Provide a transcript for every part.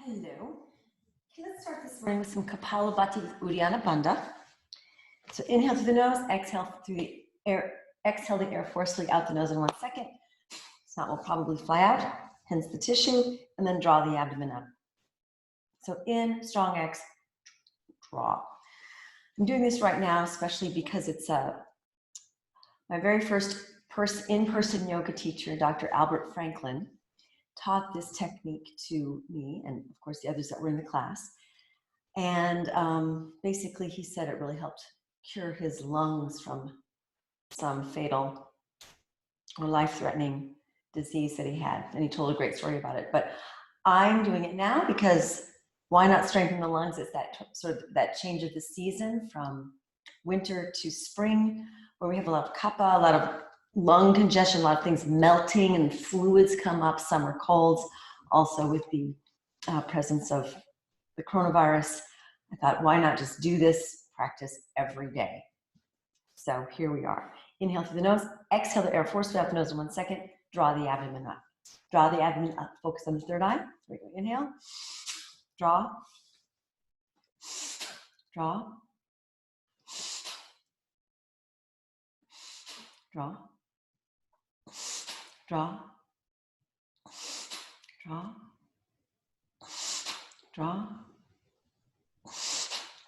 Hello. Okay, let's start this morning with some Kapalabhati with Uddiyana Bandha. So inhale through the nose, exhale through the air, exhale the air forcefully out the nose in 1 second. Snot will probably fly out, hence the tissue, and then draw the abdomen up. So in, strong X, draw. I'm doing this right now, especially because it's my very first in-person yoga teacher, Dr. Albert Franklin, taught this technique to me and of course the others that were in the class. And basically he said it really helped cure his lungs from some fatal or life-threatening disease that he had. And he told a great story about it. But I'm doing it now because why not strengthen the lungs? It's that sort of that change of the season from winter to spring, where we have a lot of kapha, a lot of lung congestion, a lot of things melting and fluids come up, summer colds. Also with the presence of the coronavirus, I thought, why not just do this practice every day? So here we are. Inhale through the nose, exhale the air forcefully out the nose in 1 second, draw the abdomen up. Draw the abdomen up, focus on the third eye. Here we go, inhale, draw, draw, draw, draw, draw, draw,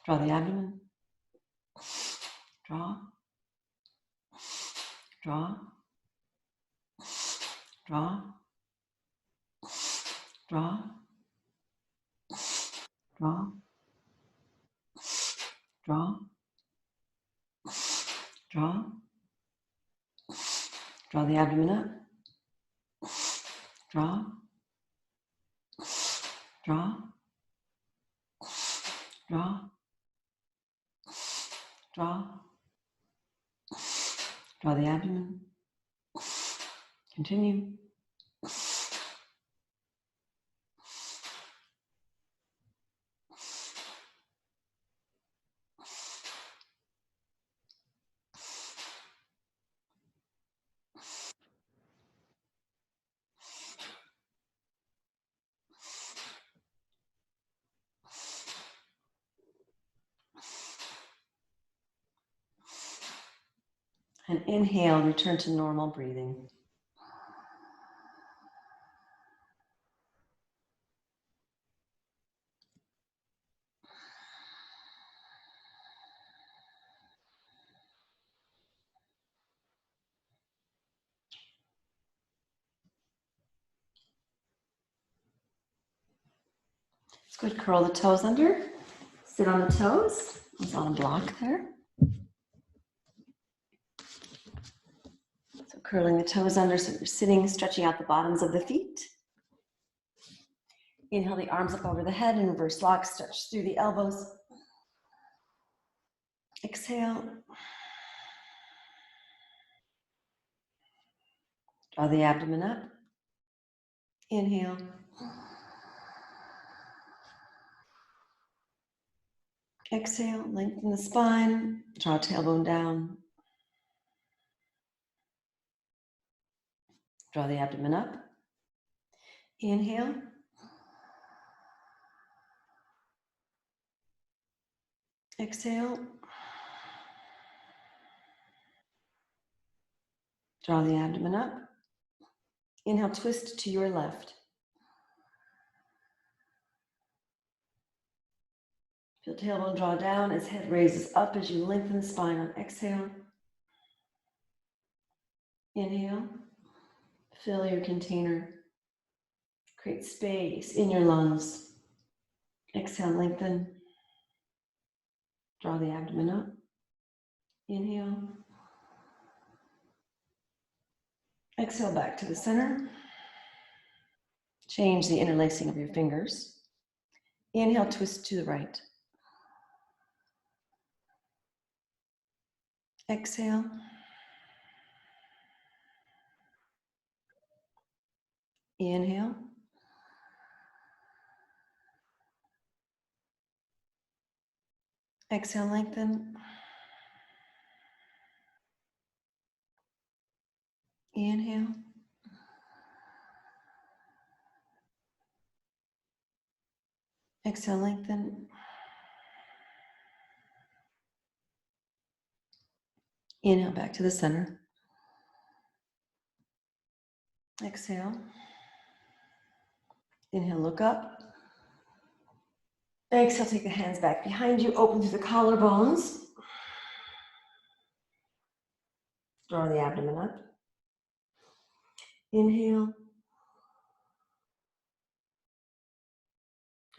draw the abdomen, draw, draw, draw, draw, draw, draw, draw, draw the abdomen up, draw, draw, draw, draw, draw the abdomen, continue. And inhale, return to normal breathing. It's good, curl the toes under, sit on the toes, it's on a block there. So curling the toes under, so you're sitting, stretching out the bottoms of the feet. Inhale the arms up over the head in reverse lock, stretch through the elbows. Exhale. Draw the abdomen up. Inhale. Exhale, lengthen the spine, draw tailbone down. Draw the abdomen up. Inhale. Exhale. Draw the abdomen up. Inhale, twist to your left. Feel tailbone draw down as head raises up as you lengthen the spine on exhale. Inhale. Fill your container. Create space in your lungs. Exhale, lengthen. Draw the abdomen up. Inhale. Exhale back to the center. Change the interlacing of your fingers. Inhale, twist to the right. Exhale. Inhale. Exhale, lengthen. Inhale. Exhale, lengthen. Inhale back to the center. Exhale. Inhale, look up. Exhale, take the hands back behind you, open through the collarbones. Draw the abdomen up. Inhale.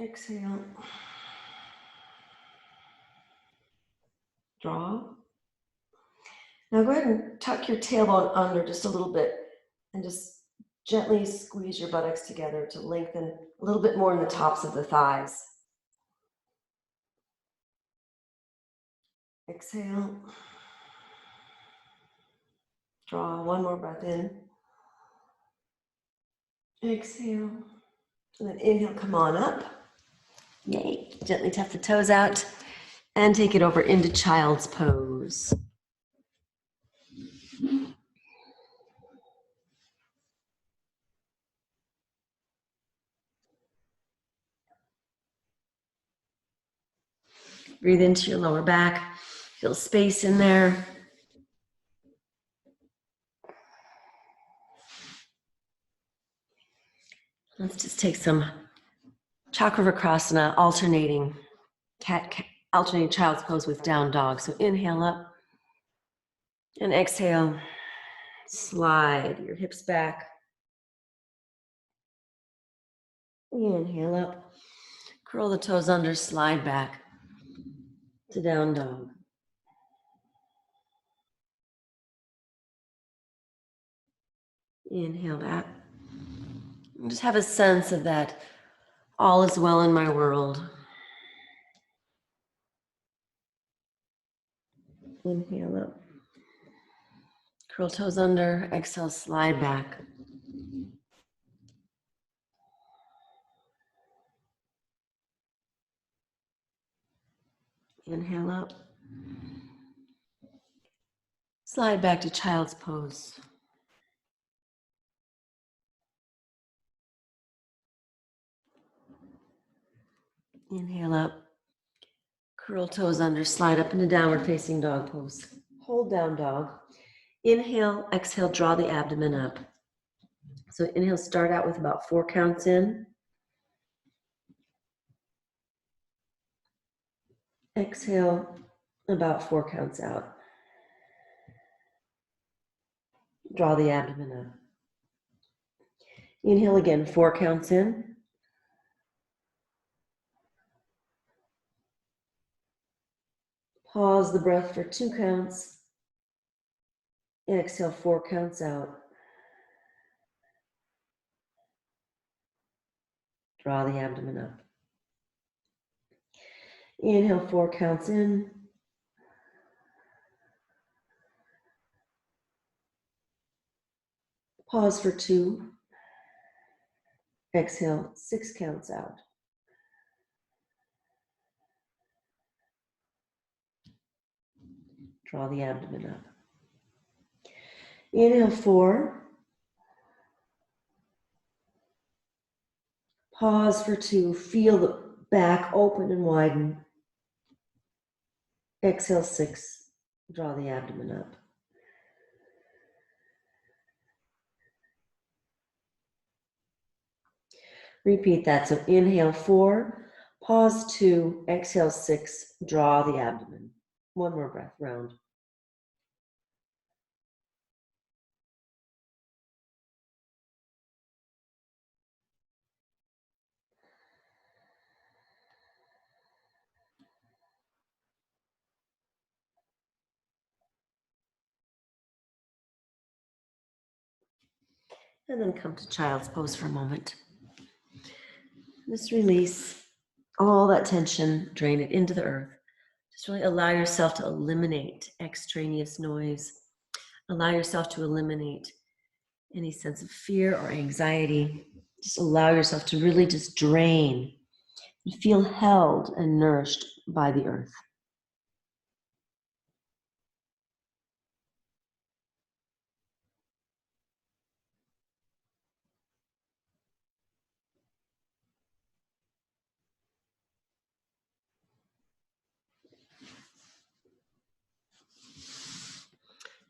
Exhale. Draw. Now go ahead and tuck your tailbone under just a little bit and just gently squeeze your buttocks together to lengthen a little bit more in the tops of the thighs. Exhale. Draw one more breath in. Exhale. And then inhale, come on up. Yay. Gently tap the toes out and take it over into child's pose. Breathe into your lower back. Feel space in there. Let's just take some chakra virasana, alternating child's pose with down dog. So inhale up and exhale. Slide your hips back. Inhale up. Curl the toes under, slide back to down dog. Inhale back. And just have a sense of that all is well in my world. Inhale up. Curl toes under, exhale, slide back. Inhale up. Slide back to child's pose. Inhale up. Curl toes under, slide up into downward facing dog pose. Hold down dog. Inhale, exhale, draw the abdomen up. So inhale, start out with about 4 counts in. Exhale, about 4 counts out. Draw the abdomen up. Inhale again, 4 counts in. Pause the breath for 2 counts. Exhale, 4 counts out. Draw the abdomen up. Inhale, 4 counts in. Pause for 2. Exhale, 6 counts out. Draw the abdomen up. Inhale, 4. Pause for 2. Feel the back open and widen. Exhale, 6. Draw the abdomen up. Repeat that. So inhale, 4. Pause 2. Exhale, 6. Draw the abdomen. One more breath, round. And then come to child's pose for a moment. Just release all that tension, drain it into the earth. Just really allow yourself to eliminate extraneous noise. Allow yourself to eliminate any sense of fear or anxiety. Just allow yourself to really just drain and feel held and nourished by the earth.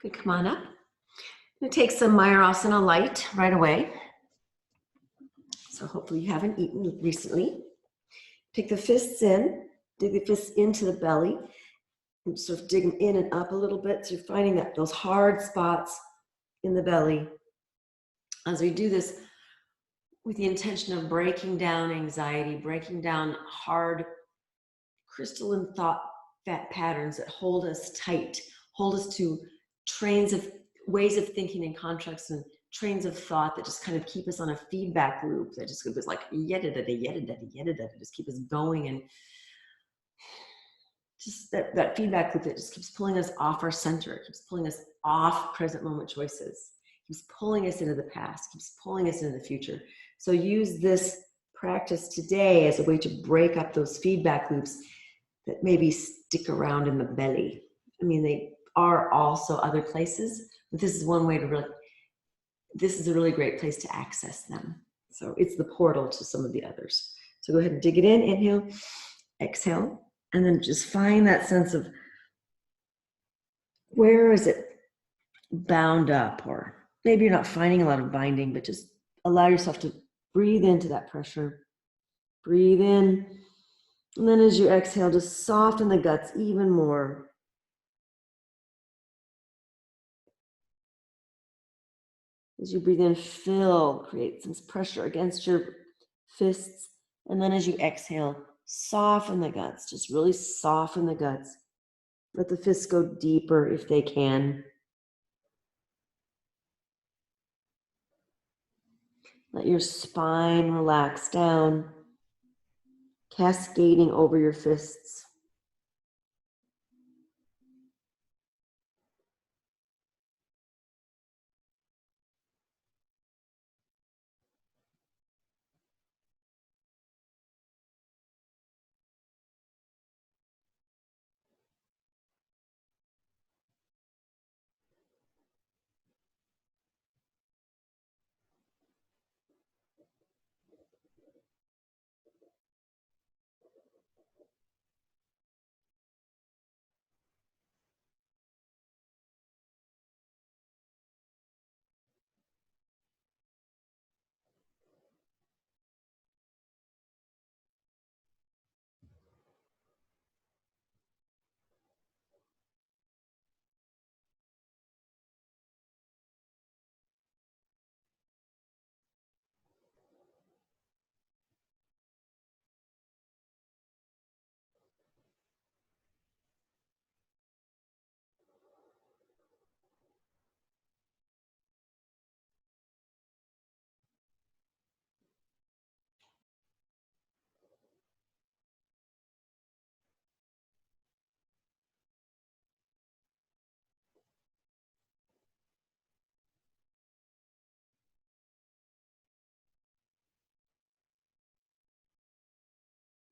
Good, come on up. I'm gonna take some Mayurasana light right away. So hopefully you haven't eaten recently. Take the fists in, dig the fists into the belly, and sort of dig them in and up a little bit. So you're finding that those hard spots in the belly. As we do this with the intention of breaking down anxiety, breaking down hard crystalline thought patterns that hold us tight, hold us to ways of thinking and constructs and trains of thought that just kind of keep us on a feedback loop that just goes like just keep us going, and just that feedback loop that just keeps pulling us off our center, keeps pulling us off present moment choices, keeps pulling us into the past, keeps pulling us into the future. So use this practice today as a way to break up those feedback loops that maybe stick around in the belly. I mean, they are also other places, but this is one way to this is a really great place to access them. So it's the portal to some of the others. So go ahead and dig it in, inhale, exhale, and then just find that sense of where is it bound up, or maybe you're not finding a lot of binding, but just allow yourself to breathe into that pressure. Breathe in, and then as you exhale, just soften the guts even more. As you breathe in, create some pressure against your fists. And then as you exhale, soften the guts. Just really soften the guts. Let the fists go deeper if they can. Let your spine relax down, cascading over your fists.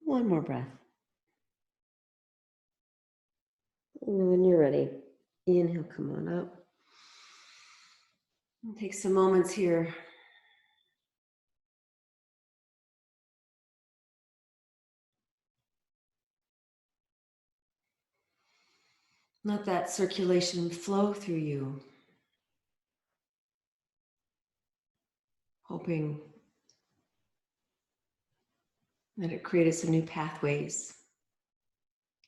One more breath. And when you're ready, inhale, come on up. And take some moments here. Let that circulation flow through you. Hoping that it created some new pathways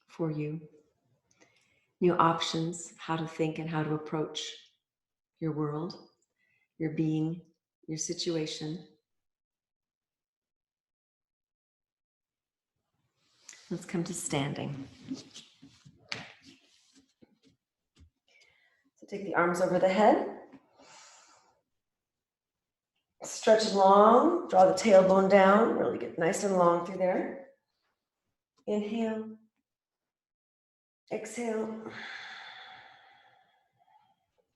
for you, new options, how to think and how to approach your world, your being, your situation. Let's come to standing. So take the arms over the head. Stretch long, draw the tailbone down, really get nice and long through there. Inhale, exhale,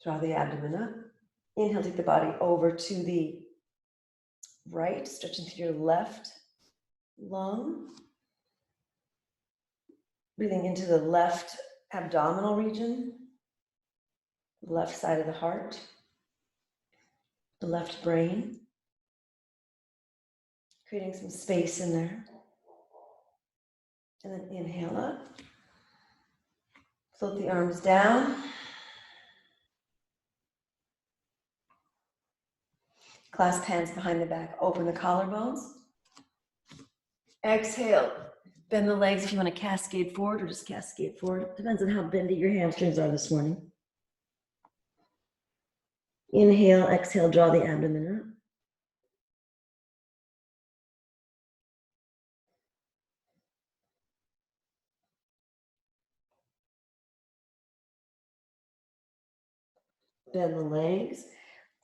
draw the abdomen up. Inhale, take the body over to the right, stretching through your left lung. Breathing into the left abdominal region, left side of the heart, the left brain. Creating some space in there. And then inhale up. Float the arms down. Clasp hands behind the back, open the collarbones. Exhale, bend the legs if you want to cascade forward or just cascade forward. Depends on how bendy your hamstrings are this morning. Inhale, exhale, draw the abdomen up. Bend the legs,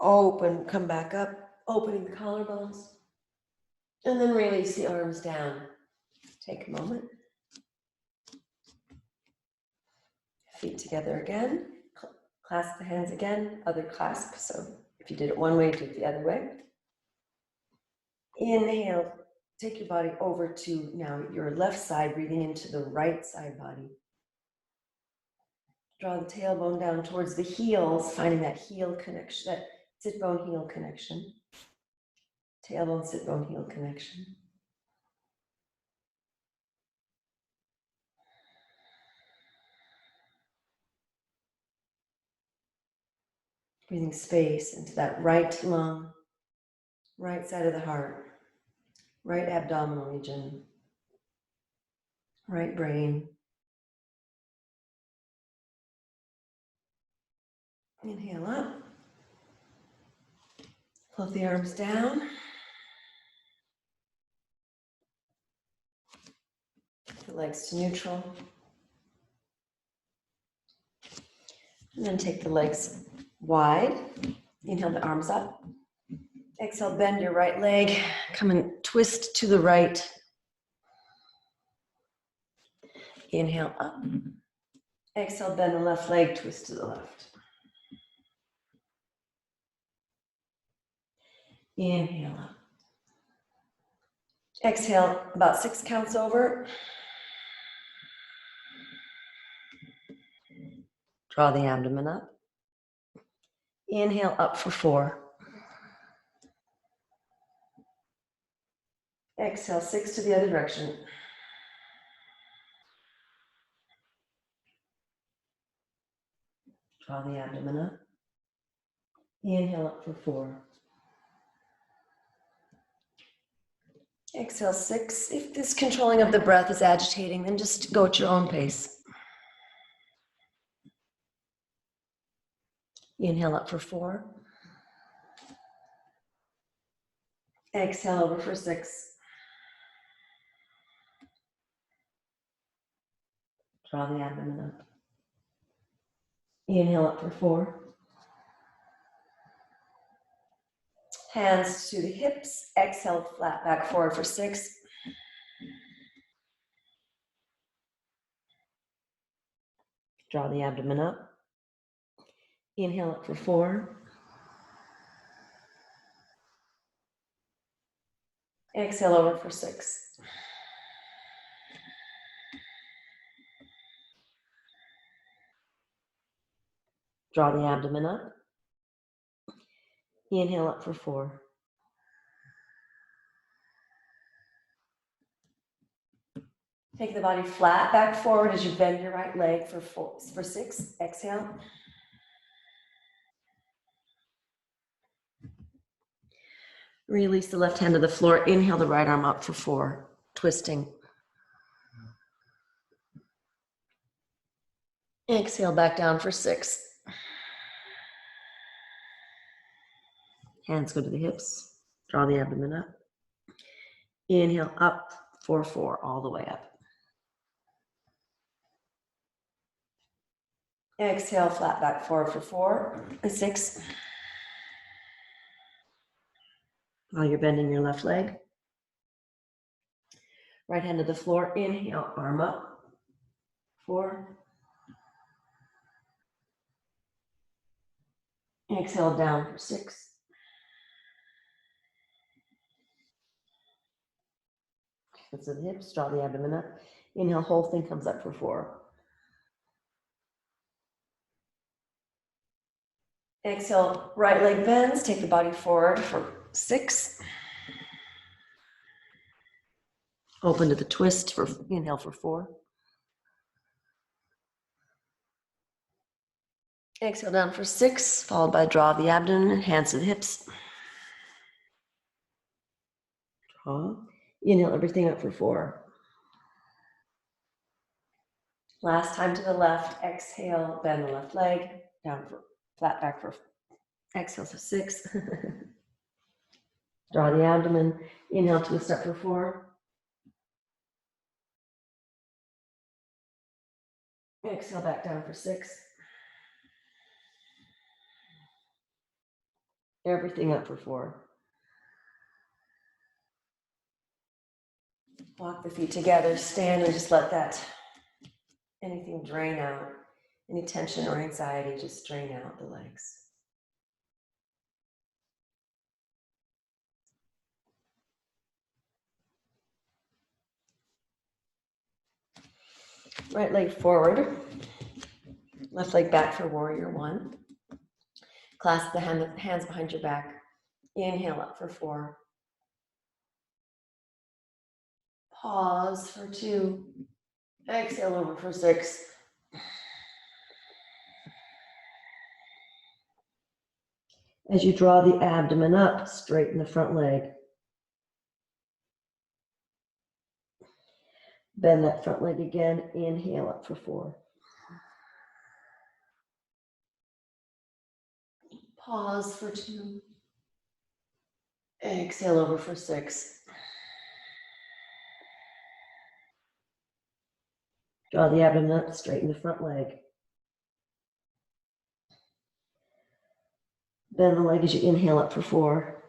open, come back up, opening the collarbones. And then release the arms down. Take a moment. Feet together again. Clasp the hands again, other clasp. So if you did it one way, do it the other way. Inhale, take your body over to now your left side, breathing into the right side body. Draw the tailbone down towards the heels, finding that heel connection, that sit bone heel connection. Tailbone, sit bone heel connection. Breathing space into that right lung, right side of the heart, right abdominal region, right brain. Inhale up. Float the arms down. The legs to neutral. And then take the legs wide. Inhale the arms up. Exhale, bend your right leg. Come and twist to the right. Inhale up. Exhale, bend the left leg, twist to the left. Inhale up. Exhale, about 6 counts over. Draw the abdomen up. Inhale up for 4. Exhale, 6 to the other direction. Draw the abdomen up. Inhale up for 4. Exhale, 6. If this controlling of the breath is agitating, then just go at your own pace. Inhale up for 4. Exhale over for 6. Draw the abdomen up. Inhale up for 4. Hands to the hips. Exhale, flat back forward for 6. Draw the abdomen up. Inhale up for 4. Exhale over for 6. Draw the abdomen up. Inhale up for 4. Take the body flat back forward as you bend your right leg for 6. Exhale. Release the left hand to the floor. Inhale the right arm up for 4. Twisting. Exhale back down for 6. Hands go to the hips. Draw the abdomen up. Inhale up for 4, all the way up. Exhale, flat back forward for 4 and 6. While you're bending your left leg. Right hand to the floor. Inhale, arm up. 4. Exhale down for 6. Hands to the hips, draw the abdomen up. Inhale, whole thing comes up for 4. Exhale, right leg bends, take the body forward for 6. Open to the twist for inhale for 4. Exhale down for 6, followed by draw the abdomen, hands to the hips. Inhale everything up for 4. Last time to the left, exhale, bend the left leg, down for flat back for exhale, so 6. Draw the abdomen, inhale, twist up for 4. Exhale back down for 6. Everything up for 4. Walk the feet together, stand and just let that, anything drain out, any tension or anxiety, just drain out the legs. Right leg forward, left leg back for warrior 1. Clasp the hands behind your back. Inhale up for 4. Pause for 2. Exhale over for 6. As you draw the abdomen up, straighten the front leg. Bend that front leg again. Inhale up for 4. Pause for 2. Exhale over for 6. Draw the abdomen up, straighten the front leg. Bend the leg as you inhale up for 4.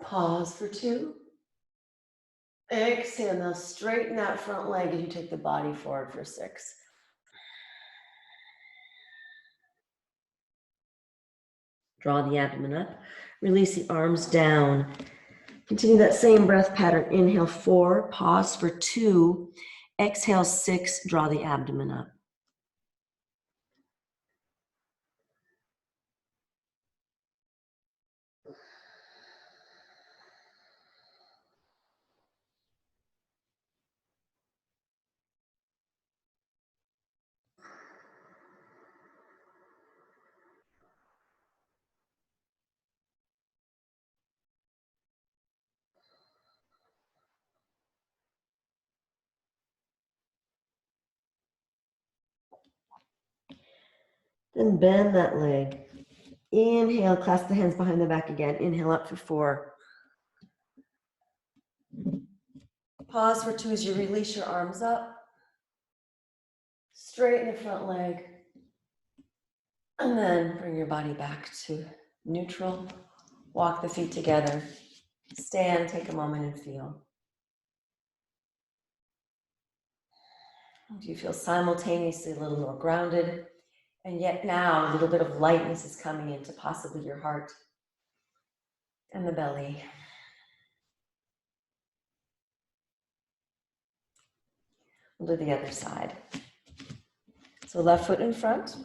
Pause for 2. Exhale, now straighten that front leg as you take the body forward for 6. Draw the abdomen up, release the arms down. Continue that same breath pattern. Inhale 4, pause for 2, exhale 6, draw the abdomen up. Then bend that leg. Inhale, clasp the hands behind the back again. Inhale up for 4. Pause for 2 as you release your arms up. Straighten the front leg. And then bring your body back to neutral. Walk the feet together. Stand, take a moment and feel. Do you feel simultaneously a little more grounded? And yet now a little bit of lightness is coming into possibly your heart and the belly. We'll do the other side. So left foot in front.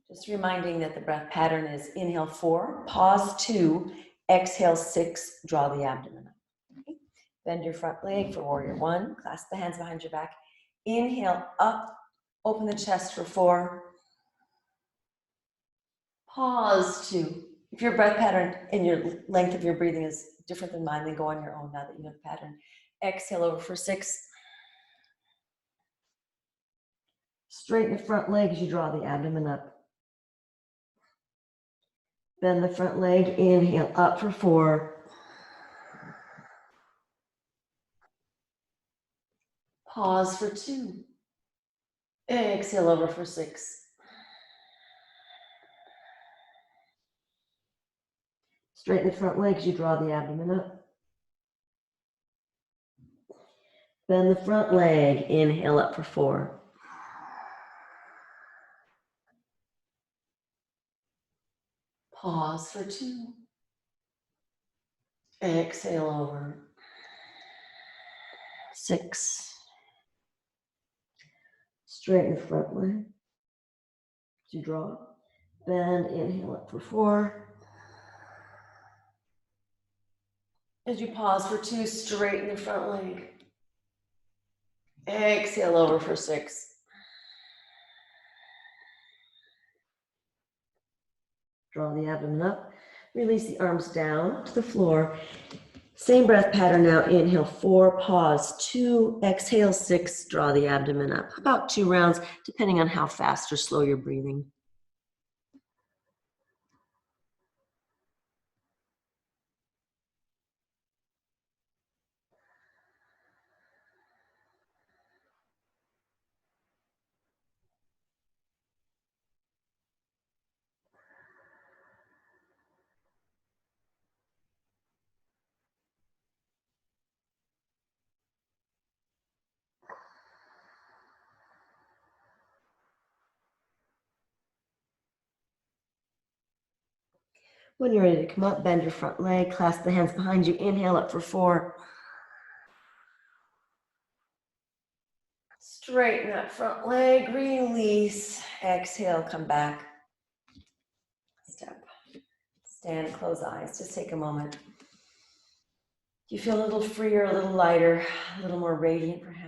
Just reminding that the breath pattern is inhale 4, pause 2, exhale 6, draw the abdomen up. Okay. Bend your front leg for warrior 1. Clasp the hands behind your back. Inhale up, open the chest for 4. Pause 2. If your breath pattern and your length of your breathing is different than mine, then go on your own now that you know the pattern. Exhale over for 6. Straighten the front leg as you draw the abdomen up. Bend the front leg, inhale up for 4. Pause for 2. Exhale over for 6. Straighten the front leg as you draw the abdomen up. Bend the front leg, inhale up for 4. Pause for 2. Exhale over. 6. Straighten the front leg as you draw. Bend, inhale up for 4. As you pause for 2, straighten the front leg. Exhale over for 6. Draw the abdomen up. Release the arms down to the floor. Same breath pattern now. Inhale, 4, pause, 2, exhale, 6, draw the abdomen up. About 2 rounds, depending on how fast or slow you're breathing. When you're ready to come up, bend your front leg, clasp the hands behind you. Inhale up for 4. Straighten that front leg, release. Exhale, come back. Step. Stand, close eyes. Just take a moment. Do you feel a little freer, a little lighter, a little more radiant perhaps?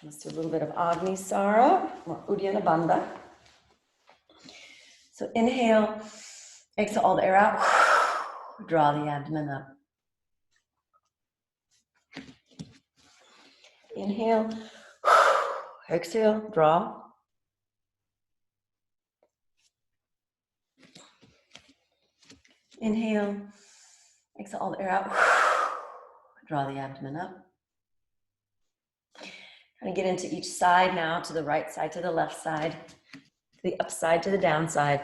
Let's do a little bit of Agni Sara or Uddiyana Bandha. So inhale, exhale all the air out. Draw the abdomen up. Inhale, exhale, draw. Inhale, exhale all the air out. Draw the abdomen up. Trying to get into each side now, to the right side, to the left side, to the upside, to the downside.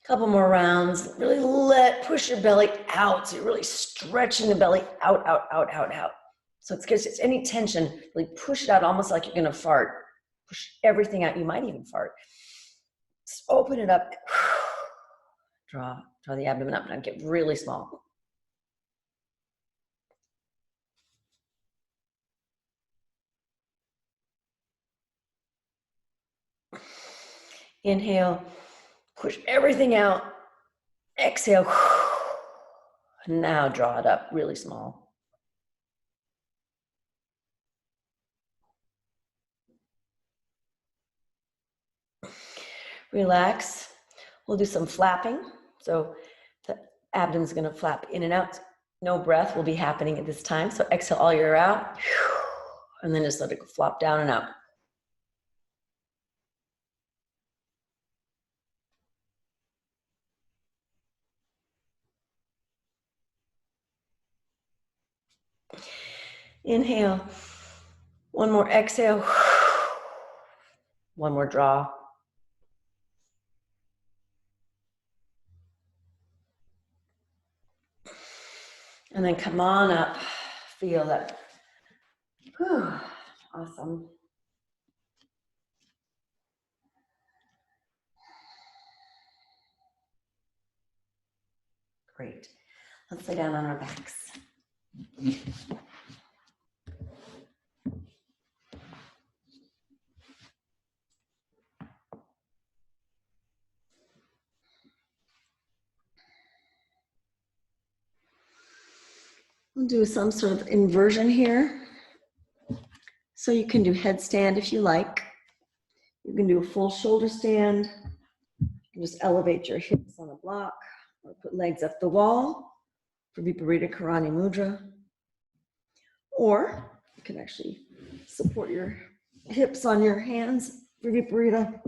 Couple more rounds. Really push your belly out. So you're really stretching the belly out, out, out, out, out. So it's any tension, really push it out almost like you're gonna fart. Push everything out. You might even fart. Just open it up. Draw the abdomen up. Now get really small. Inhale, push everything out. Exhale. Now draw it up really small. Relax. We'll do some flapping. So the abdomen's going to flap in and out. No breath will be happening at this time. So exhale all your air out. And then just let it flop down and out. Inhale. One more exhale. One more draw. And then come on up. Feel that. Whew, awesome. Great. Let's lay down on our backs. We'll do some sort of inversion here. So you can do headstand if you like. You can do a full shoulder stand. You can just elevate your hips on a block or put legs up the wall for viparita karani mudra. Or you can actually support your hips on your hands for viparita.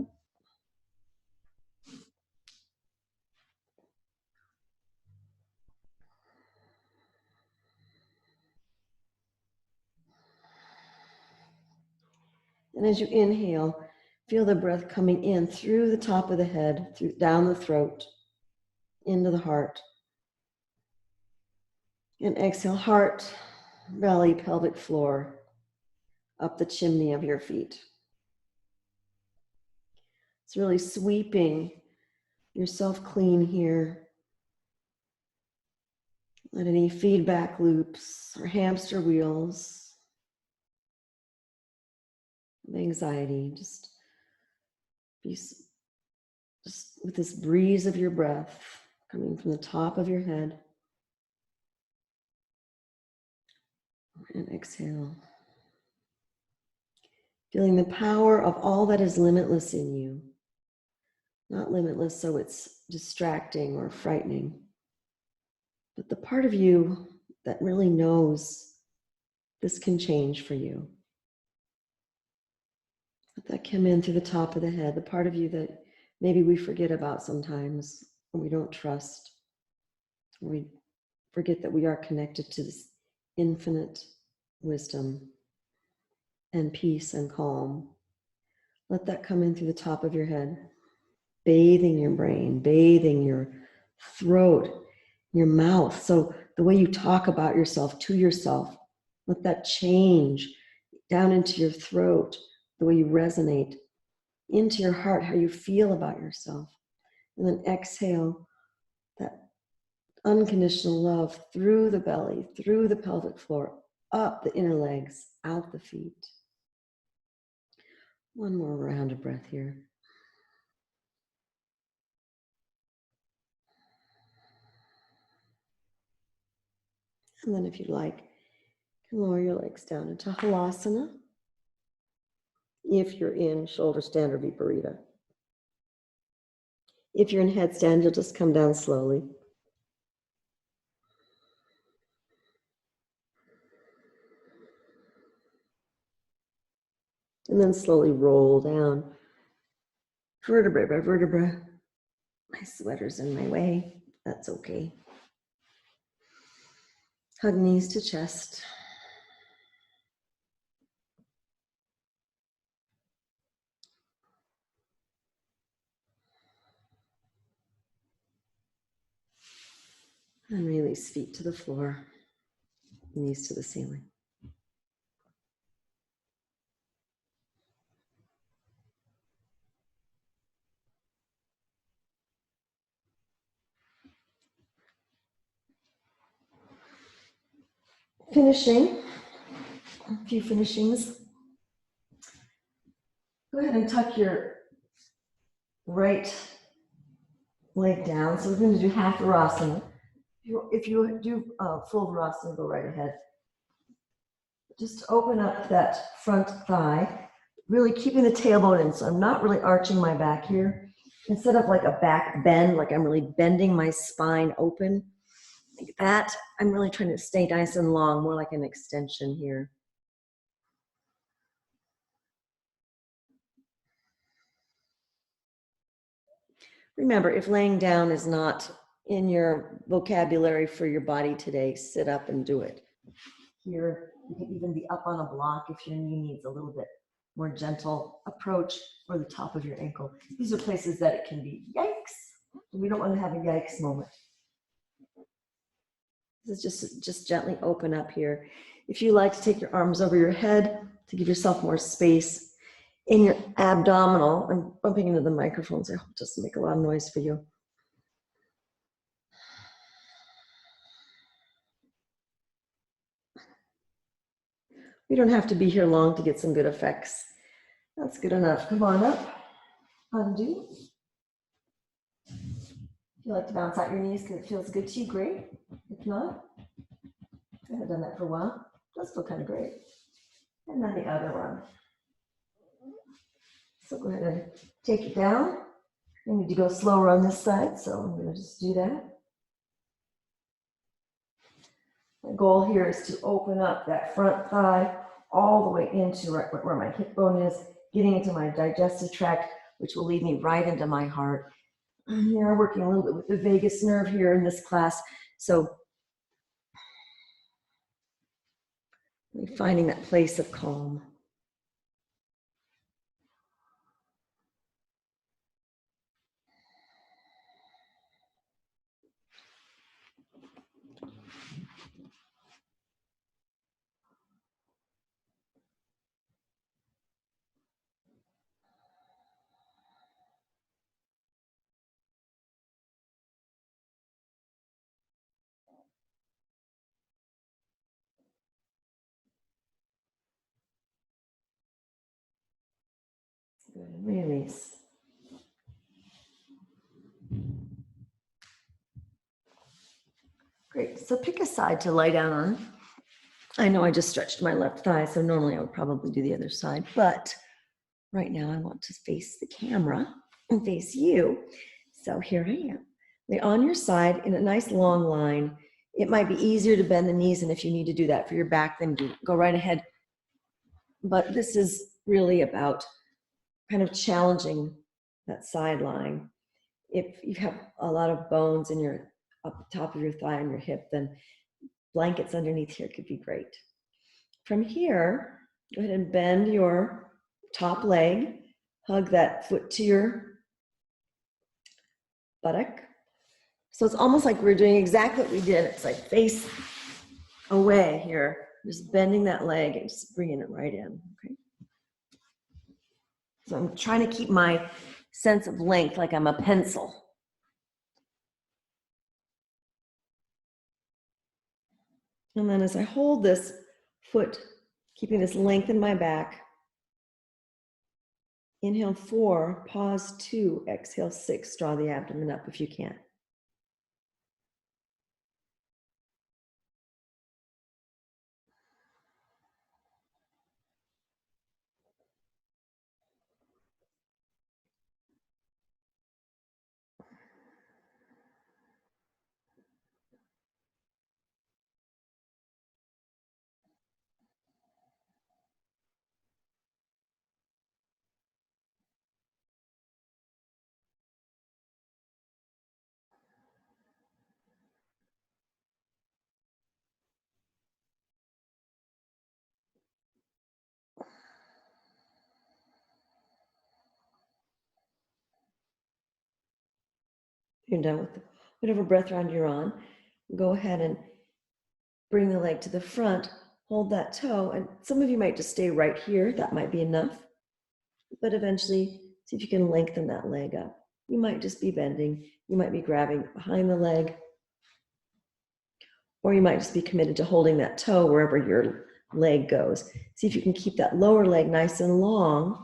And as you inhale, feel the breath coming in through the top of the head, down the throat, into the heart. And exhale, heart, belly, pelvic floor, up the chimney of your feet. It's really sweeping yourself clean here. Let any feedback loops or hamster wheels of anxiety just with this breeze of your breath coming from the top of your head And exhale. Feeling the power of all that is limitless in you. Not limitless so it's distracting or frightening, but the part of you that really knows this can change for you. Let that come in through the top of the head, the part of you that maybe we forget about sometimes, or we don't trust, or we forget that we are connected to this infinite wisdom and peace and calm. Let that come in through the top of your head, bathing your brain, bathing your throat, your mouth. So the way you talk about yourself to yourself, let that change down into your throat, the way you resonate, into your heart, how you feel about yourself. And then exhale that unconditional love through the belly, through the pelvic floor, up the inner legs, out the feet. One more round of breath here. And then if you'd like, you can lower your legs down into halasana. If you're in shoulder stand or viparita. If you're in headstand, you'll just come down slowly. And then slowly roll down, vertebra by vertebra. My sweater's in my way. That's okay. Hug knees to chest. And release feet to the floor, knees to the ceiling. Finishing, a few finishings. Go ahead and tuck your right leg down. So we're going to do half virasana. If you do full virasana, go right ahead. Just open up that front thigh, really keeping the tailbone in. So I'm not really arching my back here. Instead of like a back bend, like I'm really bending my spine open, like that, I'm really trying to stay nice and long, more like an extension here. Remember, if laying down is not in your vocabulary for your body today, sit up and do it. Here, you can even be up on a block if your knee needs a little bit more gentle approach, or the top of your ankle. These are places that it can be yikes. We don't want to have a yikes moment. This is just gently open up here. If you like to take your arms over your head to give yourself more space in your abdominal, I'm bumping into the microphone, so I hope it doesn't make a lot of noise for you. We don't have to be here long to get some good effects. That's good enough. Come on up. Undo. If you like to bounce out your knees because it feels good to you, great. If not, I haven't done that for a while. It does feel kind of great. And then the other one. So go ahead and take it down. I need to go slower on this side, so I'm going to just do that. My goal here is to open up that front thigh all the way into right where my hip bone is, getting into my digestive tract, which will lead me right into my heart. Here, I'm working a little bit with the vagus nerve here in this class, so finding that place of calm. Good, and release. Great, so pick a side to lie down on. I know I just stretched my left thigh, so normally I would probably do the other side, but right now I want to face the camera and face you. So here I am. Lay on your side in a nice long line. It might be easier to bend the knees, and if you need to do that for your back, then go right ahead. But this is really about kind of challenging that side line. If you have a lot of bones in your up the top of your thigh and your hip, then blankets underneath here could be great. From here, go ahead and bend your top leg, hug that foot to your buttock. So it's almost like we're doing exactly what we did. It's like face away here, just bending that leg and just bringing it right in, okay? So I'm trying to keep my sense of length like I'm a pencil. And then as I hold this foot, keeping this length in my back, inhale 4, pause 2, exhale 6, draw the abdomen up if you can. You're done with whatever breath round you're on. Go ahead and bring the leg to the front, hold that toe, and some of you might just stay right here. That might be enough. But eventually, see if you can lengthen that leg up. You might just be bending. You might be grabbing behind the leg. Or you might just be committed to holding that toe wherever your leg goes. See if you can keep that lower leg nice and long.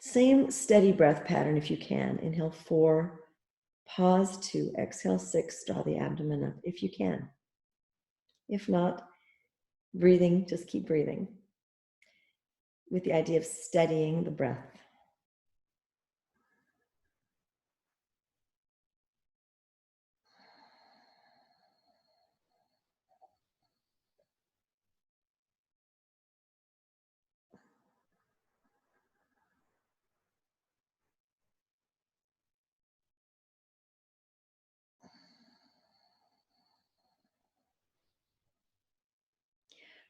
Same steady breath pattern if you can. Inhale 4, pause 2, exhale 6, draw the abdomen up if you can. If not, breathing, just keep breathing with the idea of steadying the breath.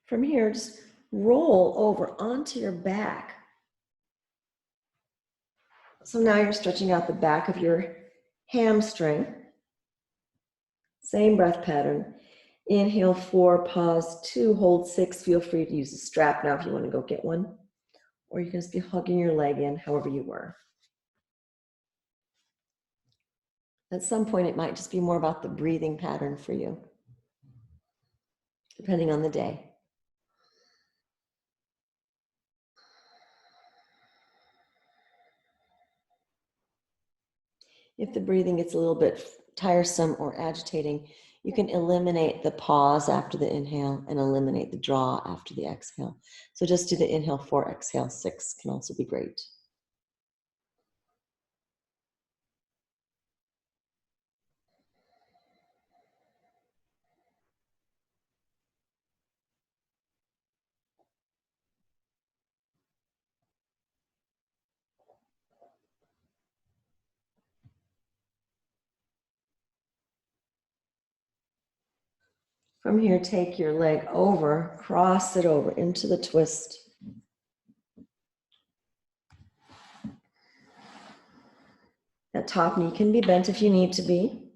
From here, just roll over onto your back. So now you're stretching out the back of your hamstring. Same breath pattern. Inhale 4, pause 2, hold 6. Feel free to use a strap now if you want to go get one. Or you can just be hugging your leg in however you were. At some point, it might just be more about the breathing pattern for you, depending on the day. If the breathing gets a little bit tiresome or agitating, you can eliminate the pause after the inhale and eliminate the draw after the exhale. So just do the inhale 4, exhale 6 can also be great. From here, take your leg over, cross it over into the twist. That top knee can be bent if you need to be.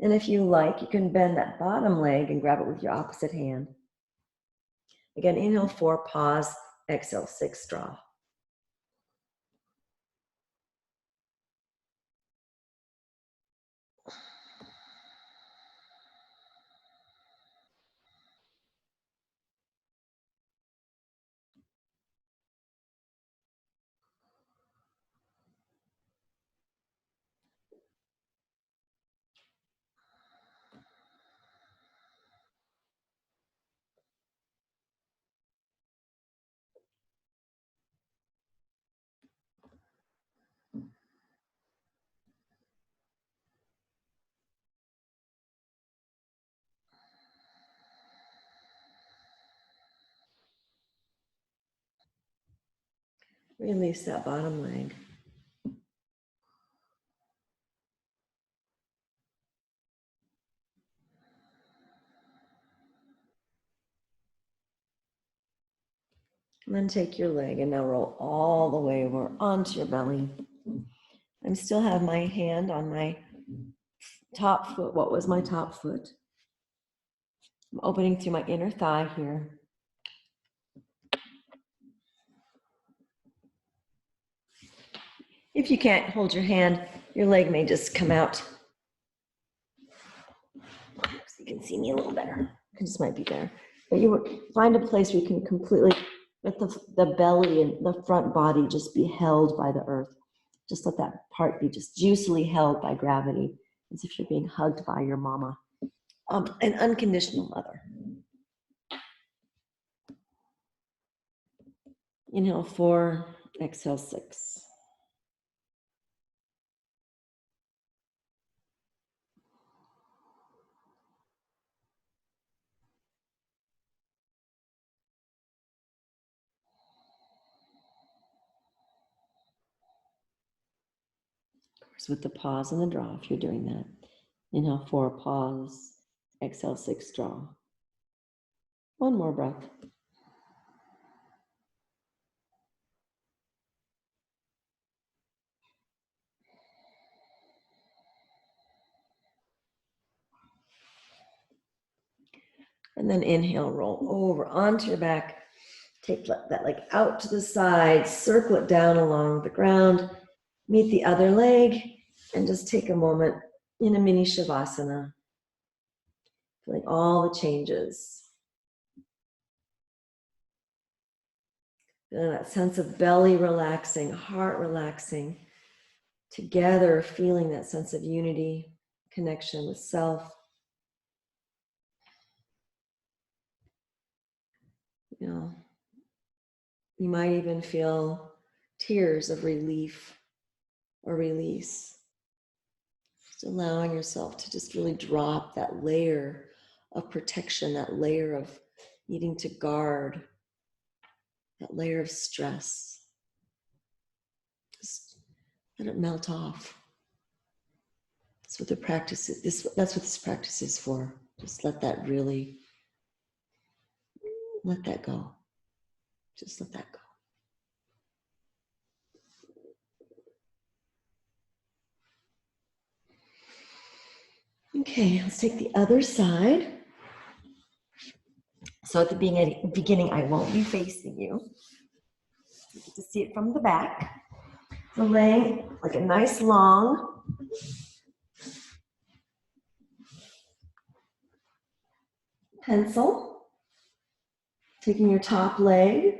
And if you like, you can bend that bottom leg and grab it with your opposite hand. Again, inhale 4, pause, exhale 6, draw. Release that bottom leg. And then take your leg and now roll all the way over onto your belly. I still have my hand on my top foot. What was my top foot? I'm opening through my inner thigh here. If you can't hold your hand, your leg may just come out. So you can see me a little better. It just might be better. But you would find a place where you can completely let the belly and the front body just be held by the earth. Just let that part be just juicily held by gravity, as if you're being hugged by your mama, an unconditional mother. Inhale 4, exhale 6. Of course, with the pause and the draw, if you're doing that. Inhale 4, pause. Exhale 6, draw. One more breath. And then inhale, roll over onto your back. Take that leg out to the side, circle it down along the ground, meet the other leg, and just take a moment in a mini shavasana. Feeling all the changes. Feeling that sense of belly relaxing, heart relaxing. Together, feeling that sense of unity, connection with self. You know, you might even feel tears of relief or release. Just allowing yourself to just really drop that layer of protection, that layer of needing to guard, that layer of stress. Just let it melt off. That's what the practice is. That's what this practice is for. Just let that go. Just let that go. Okay, let's take the other side. So at the beginning, I won't be facing you. You get to see it from the back. So laying like a nice long pencil. Taking your top leg,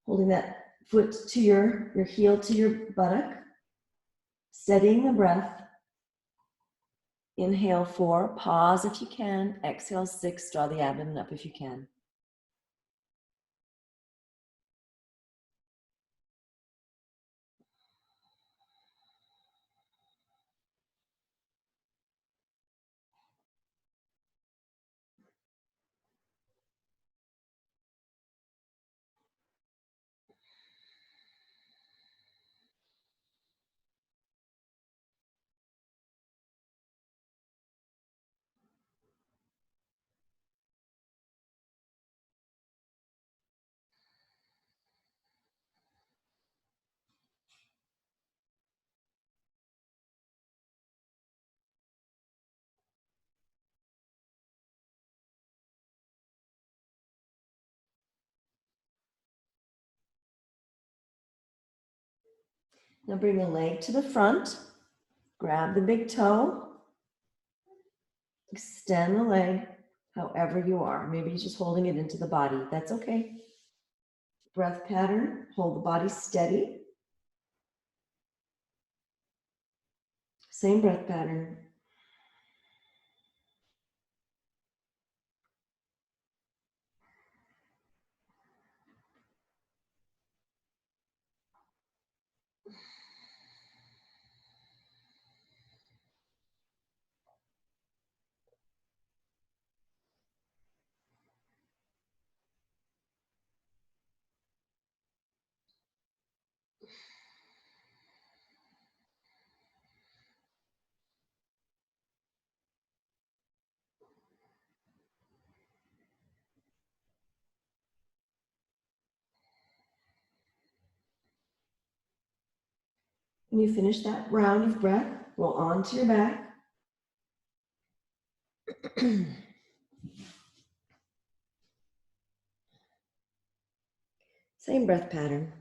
holding that foot to your heel to your buttock. Steadying the breath. Inhale 4, pause if you can. Exhale 6, draw the abdomen up if you can. Now bring the leg to the front. Grab the big toe. Extend the leg however you are. Maybe you're just holding it into the body. That's okay. Breath pattern. Hold the body steady. Same breath pattern. When you finish that round of breath, roll onto your back. Same breath pattern.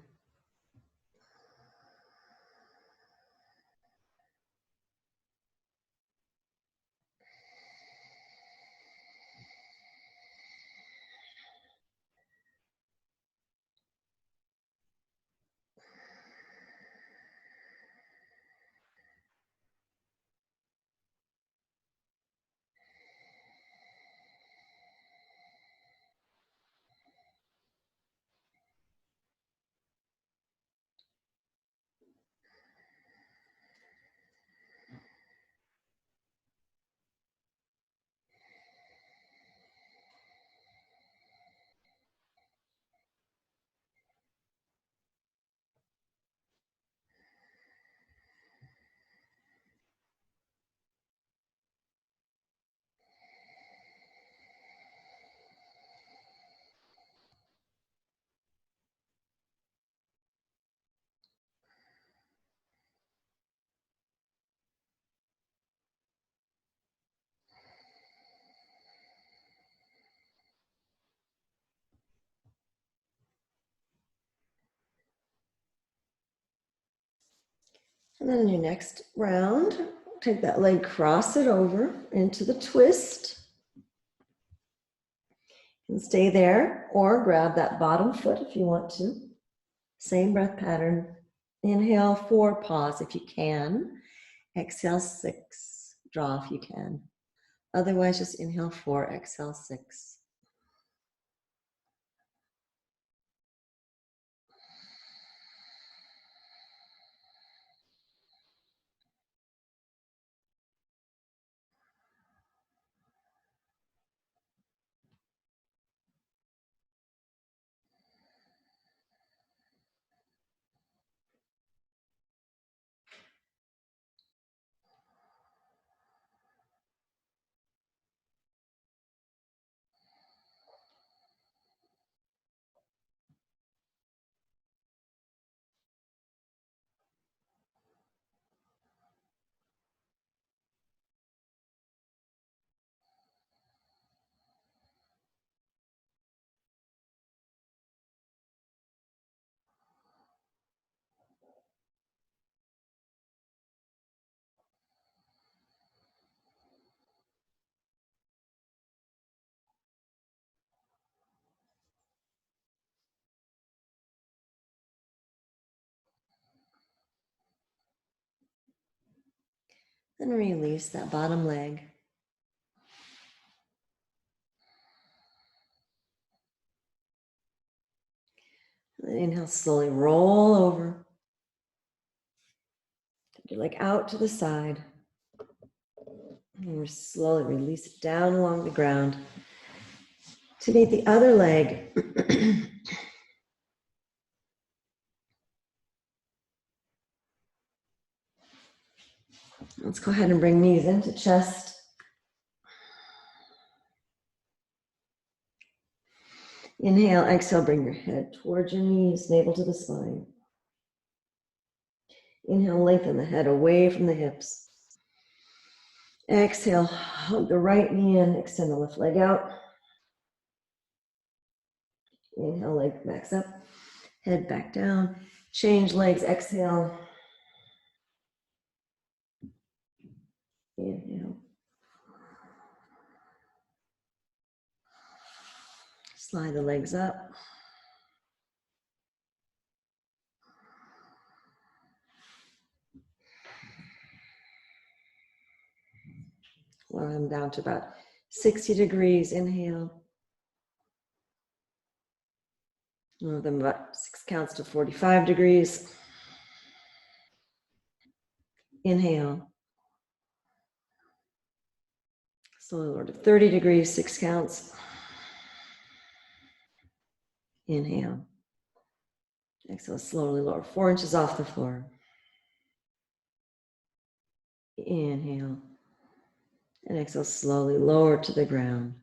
And then in your next round, take that leg, cross it over into the twist. And stay there, or grab that bottom foot if you want to. Same breath pattern. Inhale 4, pause if you can. Exhale 6, draw if you can. Otherwise, just inhale 4, exhale 6. Then release that bottom leg. Then inhale, slowly roll over. Take your leg out to the side. And we're slowly release it down along the ground to meet the other leg. Let's go ahead and bring knees into chest. Inhale, exhale, bring your head towards your knees, navel to the spine. Inhale, lengthen the head away from the hips. Exhale, hug the right knee in, extend the left leg out. Inhale, leg backs up, head back down. Change legs, exhale. Inhale. Slide the legs up. Lower them down to about 60 degrees. Inhale. Lower them about 6 counts to 45 degrees. Inhale. Slowly lower to 30 degrees, 6 counts. Inhale. Exhale, slowly lower 4 inches off the floor. Inhale. And exhale, slowly lower to the ground.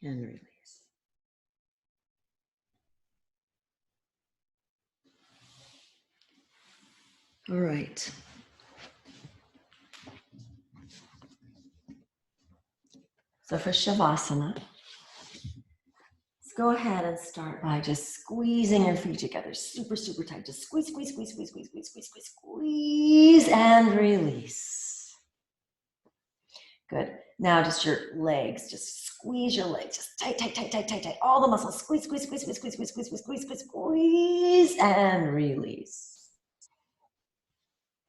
And release. All right. So for Shavasana, let's go ahead and start by just squeezing your feet together super, super tight. Just squeeze, squeeze, squeeze, squeeze, squeeze, squeeze, squeeze, squeeze, squeeze, and release. Good. Now just your legs, just squeeze your legs, just tight, tight, tight, tight, tight, tight. All the muscles, squeeze, squeeze, squeeze, squeeze, squeeze, squeeze, squeeze, squeeze, squeeze, squeeze, and release.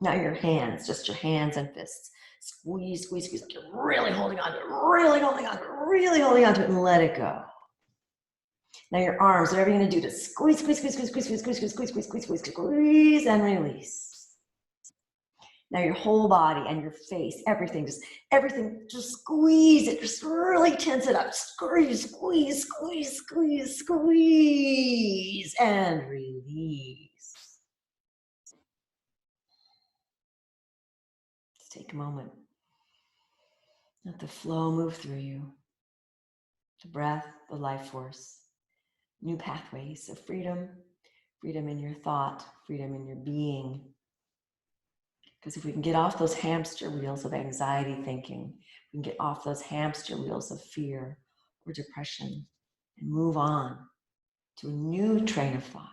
Now your hands, just your hands and fists. Squeeze, squeeze, squeeze. Like you're really holding on to it, really holding on to it, really holding on to it, and let it go. Now your arms, whatever you're going to do, to squeeze, squeeze, squeeze, squeeze, squeeze, squeeze, squeeze, squeeze, squeeze, squeeze, squeeze, squeeze, and release. Now your whole body and your face, everything, just squeeze it. Just really tense it up. Squeeze, squeeze, squeeze, squeeze, squeeze, and release. Just take a moment. Let the flow move through you. The breath, the life force. New pathways of freedom, freedom in your thought, freedom in your being. Because if we can get off those hamster wheels of anxiety thinking, we can get off those hamster wheels of fear or depression and move on to a new train of thought.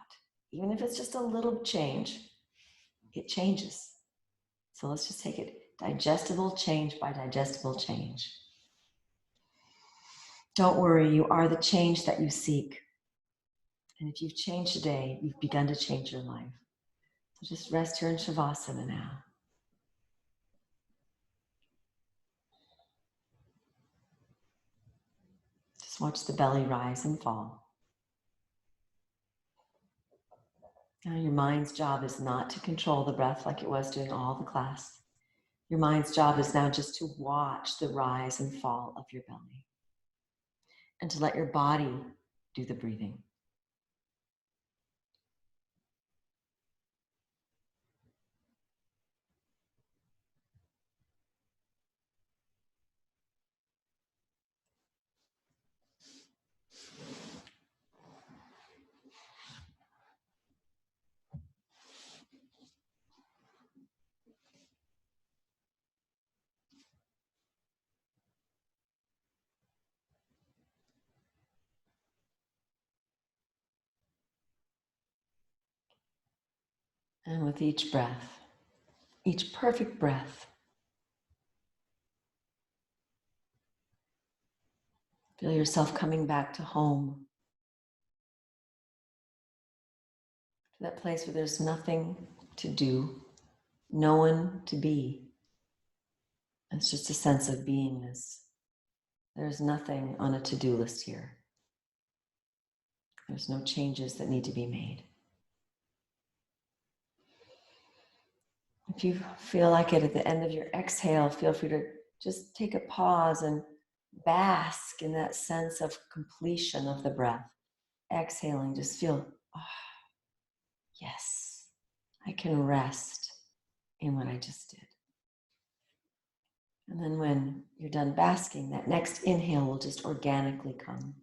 Even if it's just a little change, it changes. So let's just take it digestible change by digestible change. Don't worry, you are the change that you seek. And if you've changed today, you've begun to change your life. So just rest here in Shavasana now. Just watch the belly rise and fall. Now your mind's job is not to control the breath like it was during all the class. Your mind's job is now just to watch the rise and fall of your belly and to let your body do the breathing. And with each breath, each perfect breath, feel yourself coming back to home, to that place where there's nothing to do, no one to be. It's just a sense of beingness. There's nothing on a to-do list here. There's no changes that need to be made. If you feel like it at the end of your exhale, feel free to just take a pause and bask in that sense of completion of the breath. Exhaling, just feel, oh, yes, I can rest in what I just did. And then when you're done basking, that next inhale will just organically come.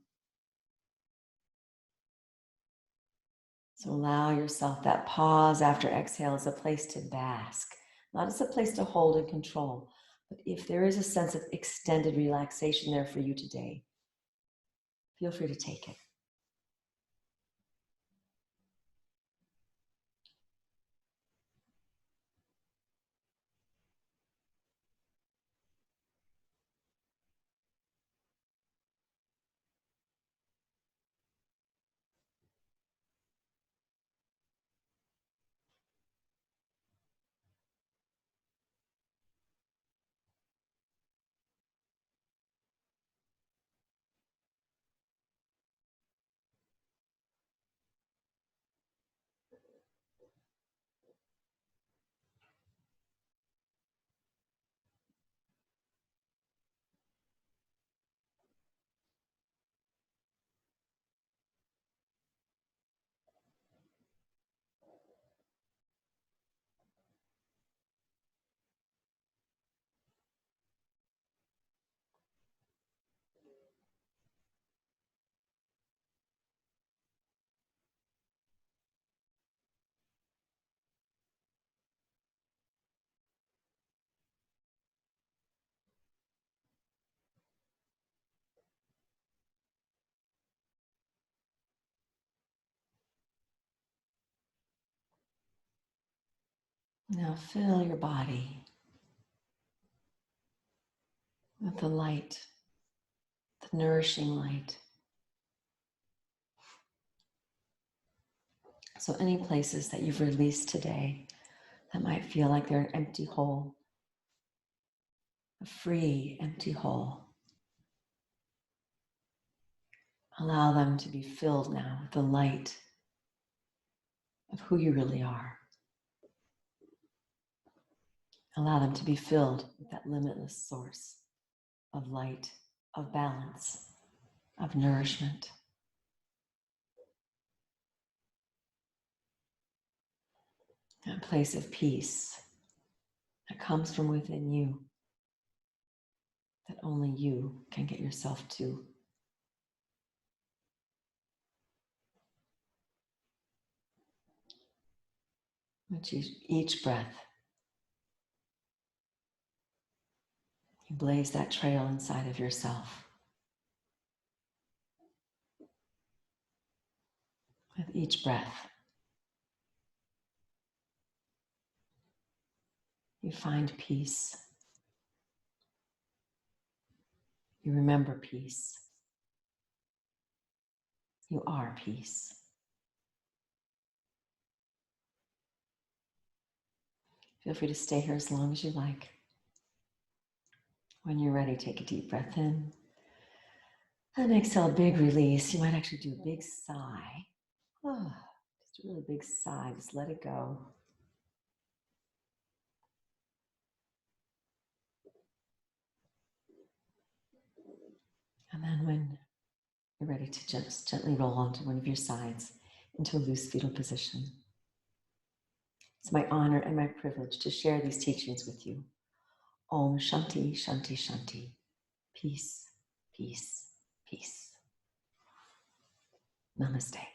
So allow yourself that pause after exhale as a place to bask, not as a place to hold and control. But if there is a sense of extended relaxation there for you today, feel free to take it. Now fill your body with the light, the nourishing light. So any places that you've released today that might feel like they're an empty hole, a free empty hole, allow them to be filled now with the light of who you really are. Allow them to be filled with that limitless source of light, of balance, of nourishment. That place of peace that comes from within you, that only you can get yourself to. With each breath, you blaze that trail inside of yourself. With each breath, you find peace. You remember peace. You are peace. Feel free to stay here as long as you like. When you're ready, take a deep breath in. And exhale, a big release. You might actually do a big sigh. Oh, just a really big sigh. Just let it go. And then when you're ready to just gently roll onto one of your sides into a loose fetal position. It's my honor and my privilege to share these teachings with you. Om Shanti, Shanti, Shanti. Peace, peace, peace. Namaste.